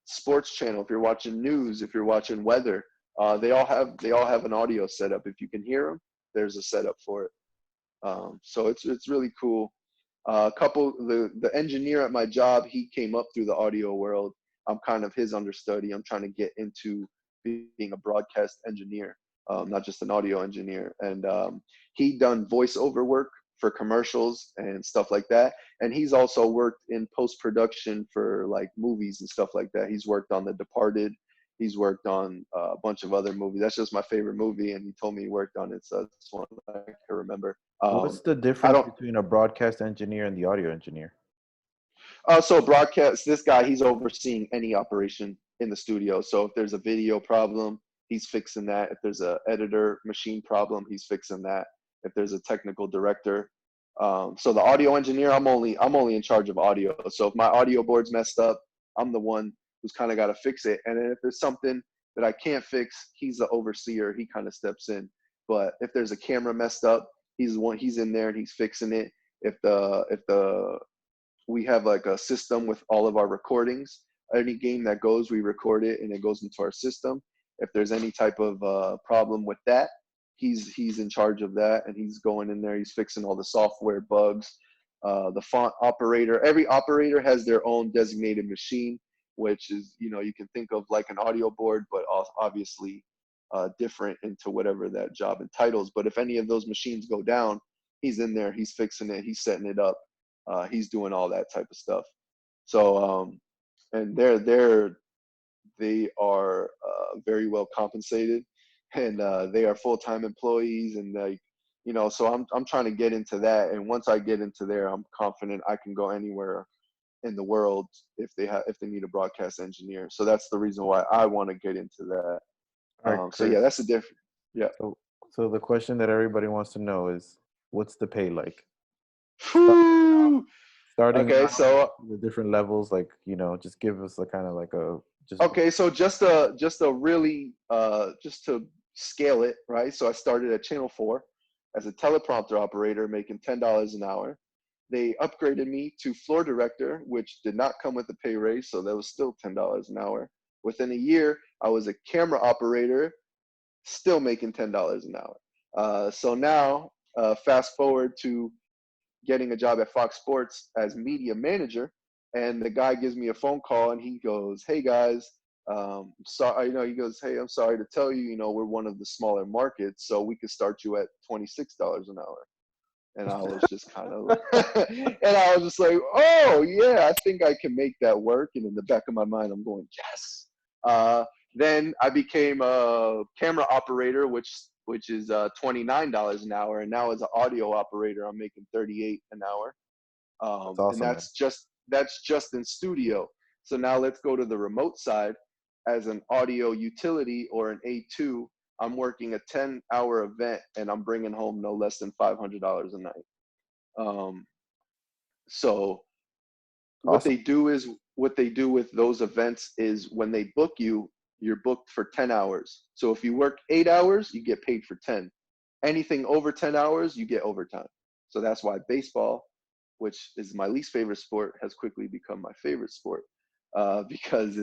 Sports Channel, if you're watching news, if you're watching weather, they all have an audio setup. If you can hear them, there's a setup for it. So it's really cool. The engineer at my job, he came up through the audio world. I'm kind of his understudy. I'm trying to get into being a broadcast engineer, not just an audio engineer. And he done voiceover work for commercials and stuff like that. And he's also worked in post-production for like movies and stuff like that. He's worked on The Departed. He's worked on a bunch of other movies. That's just my favorite movie, and he told me he worked on it, so that's one I can remember. What's the I difference don't. between a broadcast engineer and the audio engineer? So broadcast, this guy, he's overseeing any operation in the studio. So if there's a video problem, he's fixing that. If there's a editor machine problem, he's fixing that. If there's a technical director. So the audio engineer, I'm only in charge of audio. So if my audio board's messed up, I'm the one who's kind of got to fix it. And then if there's something that I can't fix, he's the overseer. He kind of steps in. But if there's a camera messed up, he's in there and he's fixing it. If we have like a system with all of our recordings. Any game that goes, we record it and it goes into our system. If there's any type of problem with that, he's in charge of that, and he's going in there. He's fixing all the software bugs. The font operator. Every operator has their own designated machine. which is, you can think of like an audio board, but obviously different into whatever that job entitles. But if any of those machines go down, he's in there, he's fixing it, he's setting it up, he's doing all that type of stuff. So, and they are very well compensated, and they are full-time employees, and like, so I'm trying to get into that. And once I get into there, I'm confident I can go anywhere in the world if they need a broadcast engineer. So that's the reason why I want to get into that. All right, So yeah, Chris. that's a different. Yeah. So, so the question that everybody wants to know is, what's the pay like? Whew. Starting Okay, out, so the different levels, like, just give us a kind of like a just. okay, so just a really just to scale it, right? So I started at Channel 4 as a teleprompter operator, making $10 an hour. They upgraded me to floor director, which did not come with a pay raise, so that was still $10 an hour. Within a year, I was a camera operator, still making $10 an hour. So now, fast forward to getting a job at Fox Sports as media manager, and the guy gives me a phone call, and he goes, "Hey guys, sorry, he goes, hey, I'm sorry to tell you, we're one of the smaller markets, so we could start you at $26 an hour." And I was just kind of, and I was just like, "Oh yeah, I think I can make that work." And in the back of my mind, I'm going, "Yes." Uh, then I became a camera operator, which is $29 an hour, and now as an audio operator, I'm making 38 an hour. That's And awesome, man. that's just in studio. So now let's go to the remote side. As an audio utility or an A2, I'm working a 10-hour event, and I'm bringing home no less than $500 a night. Um, so what Awesome. they do is what they do with those events is when they book you, you're booked for 10 hours. So if you work 8 hours, you get paid for 10. Anything over 10 hours, you get overtime. So that's why baseball, which is my least favorite sport, has quickly become my favorite sport, because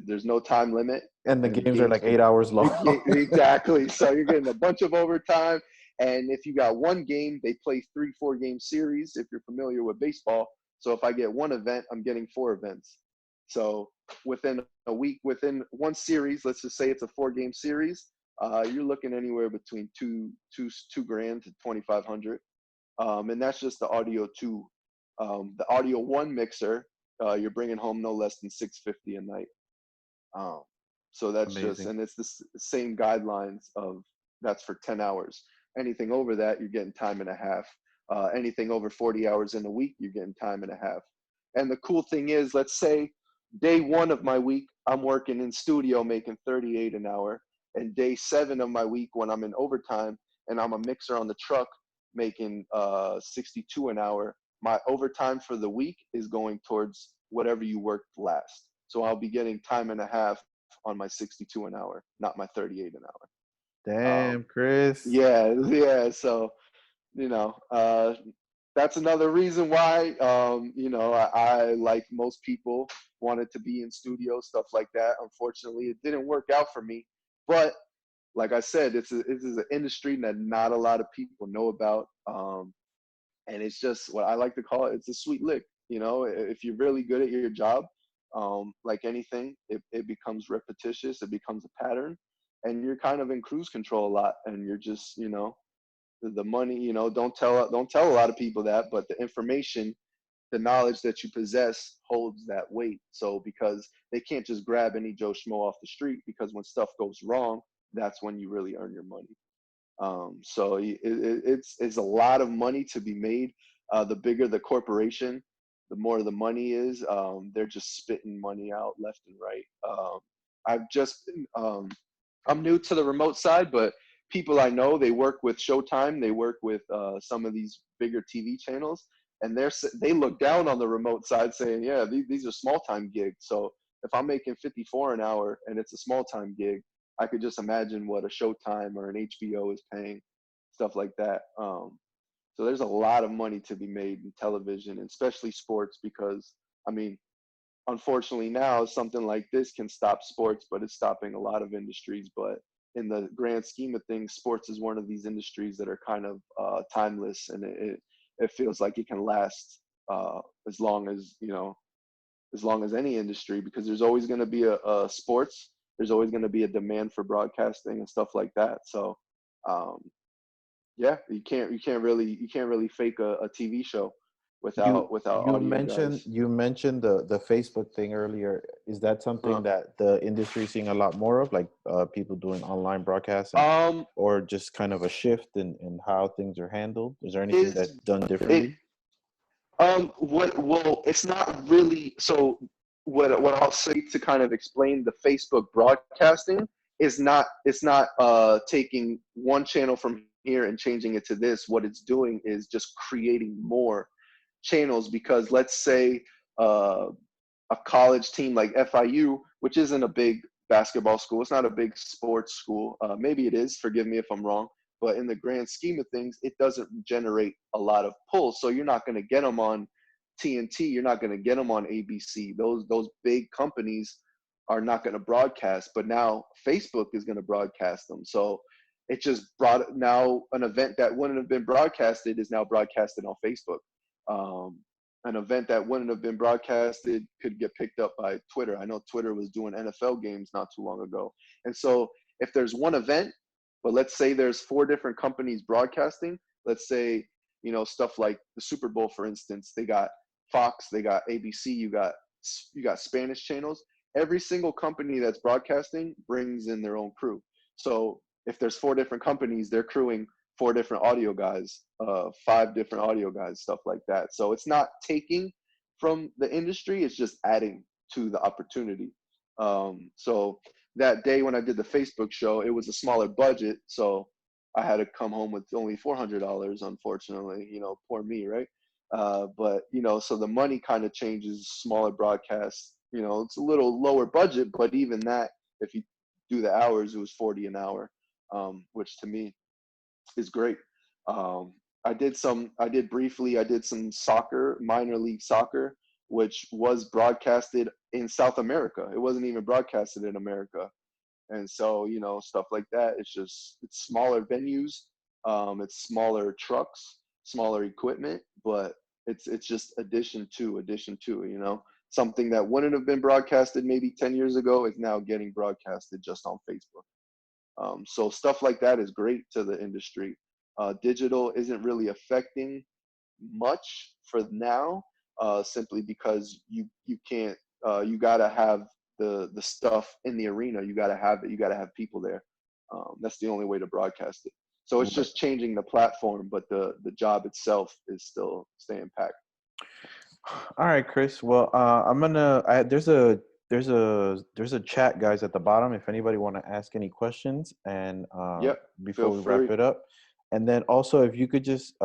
there's no time limit, And the and the games are games like can 8 hours long. exactly. So you're getting a bunch of overtime, and if you got one game, they play 3-4 game series. If you're familiar with baseball, so if I get one event, I'm getting 4 events. So within a week, within one series, let's just say it's a 4-game series, you're looking anywhere between two grand to 2,500. And that's just the audio 2. The audio 1 mixer, you're bringing home no less than 650 a night. Um, so that's just, Amazing. and it's the same guidelines of that's for 10 hours. Anything over that, you're getting time and a half. Anything over 40 hours in a week, you're getting time and a half. And the cool thing is, let's say day 1 of my week, I'm working in studio making 38 an hour. And day 7 of my week, when I'm in overtime and I'm a mixer on the truck making 62 an hour, my overtime for the week is going towards whatever you worked last. So I'll be getting time and a half on my 62 an hour, not my 38 an hour. Damn, Chris. Yeah, yeah. So, you know, uh, that's another reason why, I, like most people, wanted to be in studio, stuff like that. Unfortunately, it didn't work out for me. But like I said, it is an industry that not a lot of people know about. And it's just what I like to call it. It's a sweet lick. If you're really good at your job, like anything, it becomes repetitious. It becomes a pattern, and you're kind of in cruise control a lot. And you're just, the money. Don't tell a lot of people that, but the information, the knowledge that you possess holds that weight. So because they can't just grab any Joe Schmo off the street, because when stuff goes wrong, that's when you really earn your money. So it's a lot of money to be made. The bigger the corporation, the more the money is. They're just spitting money out left and right. I've just I'm new to the remote side, but people I know, they work with Showtime. They work with some of these bigger TV channels, and they look down on the remote side, saying, "Yeah, these are small time gigs." So if I'm making 54 an hour and it's a small time gig, I could just imagine what a Showtime or an HBO is paying, stuff like that. So there's a lot of money to be made in television, and especially sports, because I mean, unfortunately now something like this can stop sports, but it's stopping a lot of industries. But in the grand scheme of things, sports is one of these industries that are kind of timeless, and it feels like it can last as long as as long as any industry, because there's always going to be a sports, there's always going to be a demand for broadcasting and stuff like that. So um, yeah, you can't really fake a TV show You without you audio mentioned guys. you mentioned the Facebook thing earlier. Is that Uh, something that the industry is seeing a lot more of, like people doing online broadcasts, and um, or just kind of a shift in how things are handled? Is there anything that's is done it differently? what well, it's not really. So what I'll say to kind of explain the Facebook broadcasting is not, it's not taking one channel from here and changing it to this. What it's doing is just creating more channels, because let's say uh, a college team like FIU, which isn't a big basketball school, it's not a big sports school. Maybe it is. Forgive me if I'm wrong. But in the grand scheme of things, it doesn't generate a lot of pull. So you're not going to get them on TNT. You're not going to get them on ABC. Those big companies are not going to broadcast. But now Facebook is going to broadcast them. So it just brought, now an event that wouldn't have been broadcasted is now broadcasted on Facebook. Um, an event that wouldn't have been broadcasted could get picked up by Twitter. I know Twitter was doing NFL games not too long ago. And so if there's one event, but let's say there's four different companies broadcasting, let's say, stuff like the Super Bowl, for instance, they got Fox, they got ABC, you got Spanish channels. Every single company that's broadcasting brings in their own crew. So if there's four different companies, they're crewing four different audio guys, five different audio guys, stuff like that. So it's not taking from the industry; it's just adding to the opportunity. So that day when I did the Facebook show, it was a smaller budget, so I had to come home with only $400. Unfortunately, poor me, right? But so the money kind of changes. Smaller broadcasts, it's a little lower budget, but even that, if you do the hours, it was 40 an hour, which to me is great. Um, I did some soccer, minor league soccer, which was broadcasted in South America. It wasn't even broadcasted in America. And so, stuff like that. It's smaller venues, it's smaller trucks, smaller equipment, but it's just addition to, something that wouldn't have been broadcasted maybe 10 years ago is now getting broadcasted just on Facebook. So stuff like that is great to the industry. Digital isn't really affecting much for now, simply because you can't. You gotta have the stuff in the arena. You gotta have it. You gotta have people there. That's the only way to broadcast it. So it's Right. just changing the platform, but the job itself is still staying packed. All right, Chris. Well, I'm gonna. There's a chat, guys, at the bottom. If anybody want to ask any questions, and Yep. before Feel we wrap free. it up, and then also if you could just,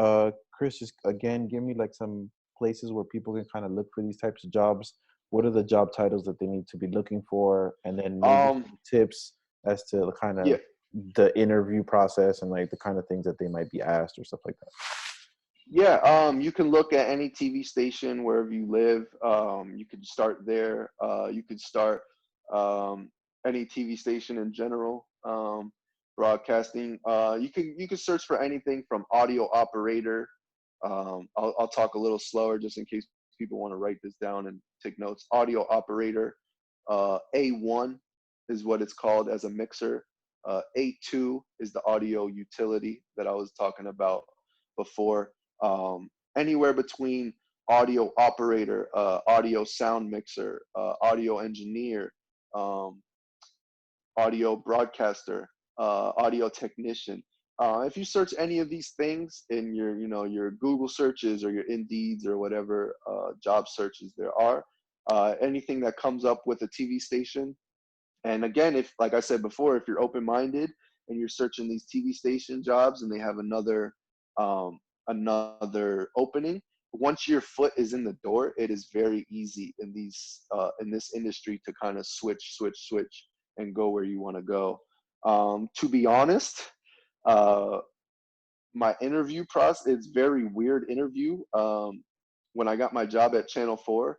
Chris, just again give me like some places where people can kind of look for these types of jobs. What are the job titles that they need to be looking for, and then maybe Um. some tips as to the kind Yeah. of the interview process and like the kind of things that they might be asked or stuff like that. Yeah, you can look at any TV station wherever you live. You could start there. You could start um, any TV station in general, broadcasting. You can search for anything from audio operator. I'll talk a little slower just in case people want to write this down and take notes. Audio operator. A1 is what it's called as a mixer. A2 is the audio utility that I was talking about before. Anywhere between audio operator, audio sound mixer, audio engineer, um, audio broadcaster, audio technician. If you search any of these things in your Google searches or your Indeeds or whatever job searches there are, anything that comes up with a TV station, and again, if, like I said before, if you're open-minded and you're searching these TV station jobs and they have um, another opening, once your foot is in the door, it is very easy in this industry to kind of switch, and go where you want to go. To be honest, uh, my interview process, it's very weird interview. When I got my job at Channel 4,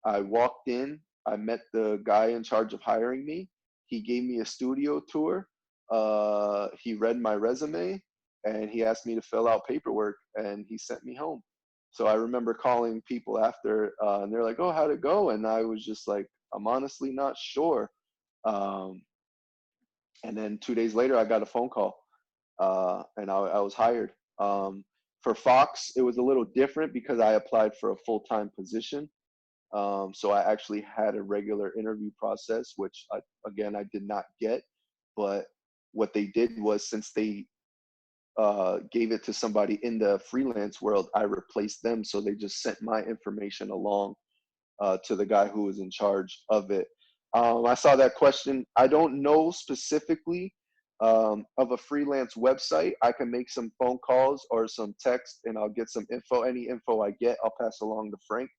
I walked in, I met the guy in charge of hiring me. He gave me a studio tour. He read my resume and he asked me to fill out paperwork and he sent me home. So I remember calling people after, and they're like, "Oh, how'd it go?" And I was just like, "I'm honestly not sure." Um, and then 2 days later, I got a phone call, and I was hired. For Fox, it was a little different because I applied for a full-time position. So I actually had a regular interview process, which again I did not get. But what they did was, since they gave it to somebody in the freelance world, I replaced them. So they just sent my information along to the guy who was in charge of it. I saw that question. I don't know specifically of a freelance website. I can make some phone calls or some text, and I'll get some info. Any info I get, I'll pass along to Frank,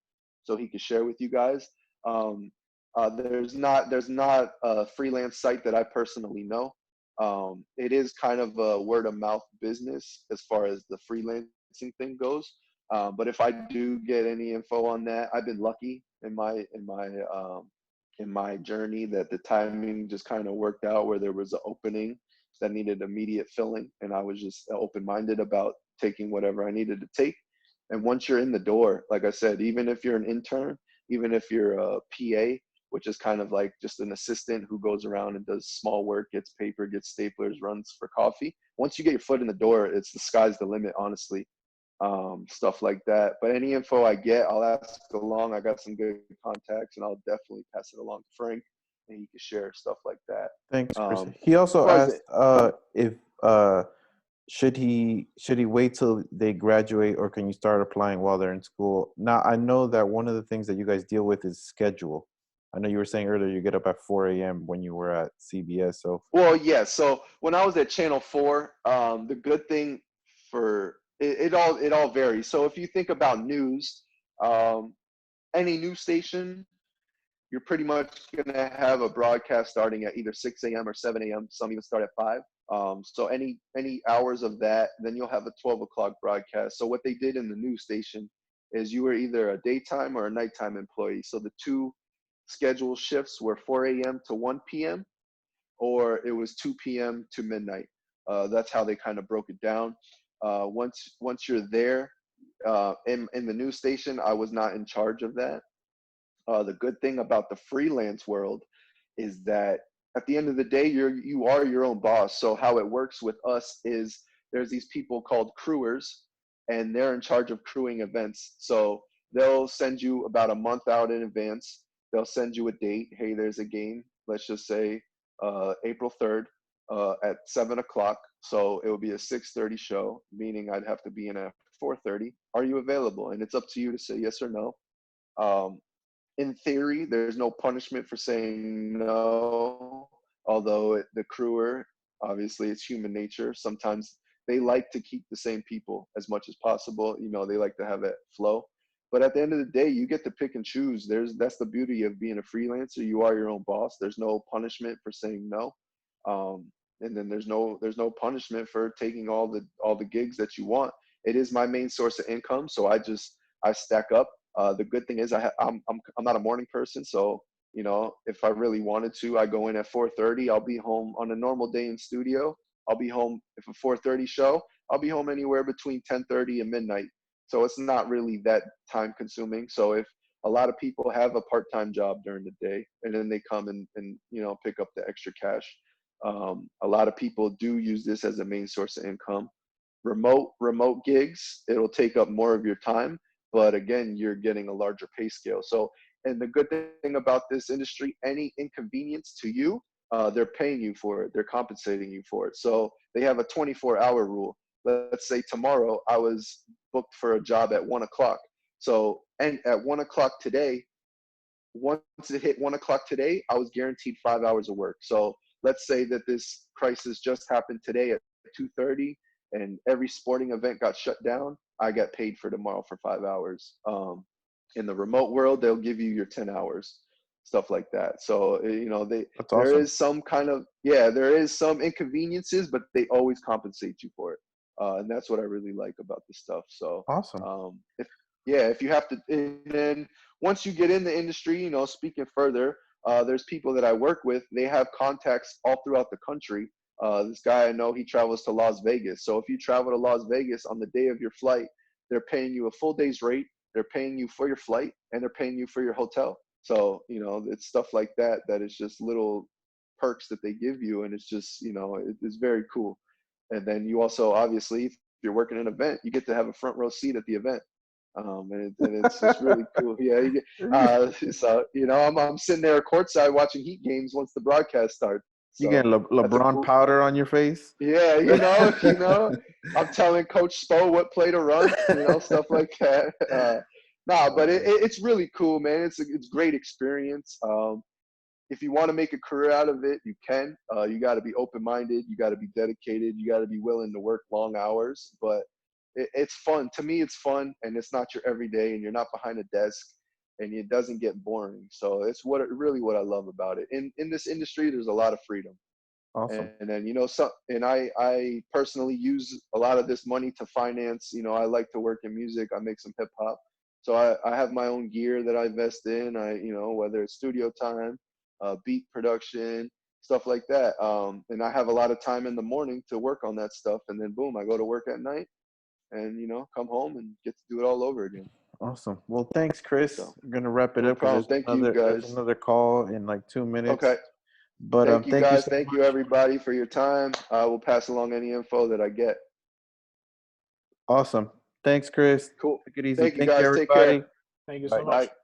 so he can share with you guys. Um, there's not a freelance site that I personally know. It is kind of a word of mouth business as far as the freelancing thing goes. But if I do get any info on that, I've been lucky in my journey that the timing just kind of worked out where there was an opening that needed immediate filling, and I was just open minded about taking whatever I needed to take. And once you're in the door, like I said, even if you're an intern, even if you're a PA, which is kind of like just an assistant who goes around and does small work, gets paper, gets staplers, runs for coffee. Once you get your foot in the door, it's the sky's the limit, honestly. Stuff like that. But any info I get, I'll ask along. I got some good contacts, and I'll definitely pass it along to Frank, and he can share stuff like that. Thanks, Chris. He As also far as the, asked if should he wait till they graduate, or can you start applying while they're in school? Now, I know that one of the things that you guys deal with is schedule. I know you were saying earlier you get up at 4 a.m. when you were at CBS. So well, yeah. So when I was at Channel 4, the good thing for it all varies. So if you think about news, um, any news station, you're pretty much going to have a broadcast starting at either 6 a.m. or 7 a.m. Some even start at 5. So any hours of that, then you'll have a 12 o'clock broadcast. So what they did in the news station is you were either a daytime or a nighttime employee. So the two schedule shifts were 4 a.m. to 1 p.m. or it was 2 p.m. to midnight. That's how they kind of broke it down. Once you're there in the news station, I was not in charge of that. The good thing about the freelance world is that at the end of the day, you are your own boss. So how it works with us is there's these people called crewers, and they're in charge of crewing events. So they'll send you about a month out in advance. They'll send you a date. Hey, there's a game. Let's just say April 3rd at 7 o'clock. So it will be a 6:30 show, meaning I'd have to be in at 4:30. Are you available? And it's up to you to say yes or no. Um, in theory, there's no punishment for saying no, although the crewer, obviously, it's human nature. Sometimes they like to keep the same people as much as possible. They like to have it flow. But at the end of the day, you get to pick and choose. That's the beauty of being a freelancer. You are your own boss. There's no punishment for saying no. And then there's no punishment for taking all the gigs that you want. It is my main source of income, so I stack up. The good thing is I'm not a morning person, so if I really wanted to, I go in at 4:30. I'll be home on a normal day in studio. I'll be home if a 4:30 show. I'll be home anywhere between 10:30 and midnight. So it's not really that time consuming. So if a lot of people have a part-time job during the day and then they come and pick up the extra cash. A lot of people do use this as a main source of income. Remote gigs, it'll take up more of your time, but again, you're getting a larger pay scale. So, and the good thing about this industry, any inconvenience to you, they're paying you for it. They're compensating you for it. So they have a 24-hour rule. Let's say tomorrow I was booked for a job at 1 o'clock. So, and at 1 o'clock today, once it hit 1 o'clock today, I was guaranteed 5 hours of work. So let's say that this crisis just happened today at 2:30 and every sporting event got shut down. I got paid for tomorrow for 5 hours. In the remote world, they'll give you your 10 hours, stuff like that. So, that's there awesome. is some kind of, yeah, there is some inconveniences, but they always compensate you for it. And that's what I really like about this stuff. So, Awesome. if you have to, and then once you get in the industry, speaking further, there's people that I work with. They have contacts all throughout the country. This guy I know, he travels to Las Vegas. So if you travel to Las Vegas on the day of your flight, they're paying you a full day's rate, they're paying you for your flight, and they're paying you for your hotel. So, you know, it's stuff like that that is just little perks that they give you, and it's just, you know, it's very cool. And then you also, obviously, if you're working an event, you get to have a front row seat at the event. And it's just really cool. Yeah, so you know, I'm sitting there courtside watching Heat games once the broadcast starts. You So getting that's a LeBron cool. powder on your face? Yeah, you know, I'm telling Coach Spo what play to run, you know, stuff like that. Nah, but it's really cool, man. It's great experience. If you want to make a career out of it, you can. You got to be open-minded. You got to be dedicated. You got to be willing to work long hours. But it's fun. To me, it's fun, and it's not your everyday, and you're not behind a desk, and it doesn't get boring. So it's really what I love about it. In this industry, there's a lot of freedom. Awesome. And then, you know, and I personally use a lot of this money to finance, you know, I like to work in music. I make some hip hop. So I have my own gear that I invest in. You know, whether it's studio time, beat production, stuff like that. And I have a lot of time in the morning to work on that stuff. And then boom, I go to work at night and, you know, come home and get to do it all over again. Awesome. Well, thanks, Chris. So I'm gonna wrap it no up because problem. Thank you there's guys. another call in like 2 minutes. Okay. But Thank you thank you guys. so Thank you much. everybody for your time. I will pass along any info that I get. Awesome. Thanks, Chris. Cool. Take it easy. Thank you Thank you, guys. Take care. everybody. Thank you Bye. so much. Bye.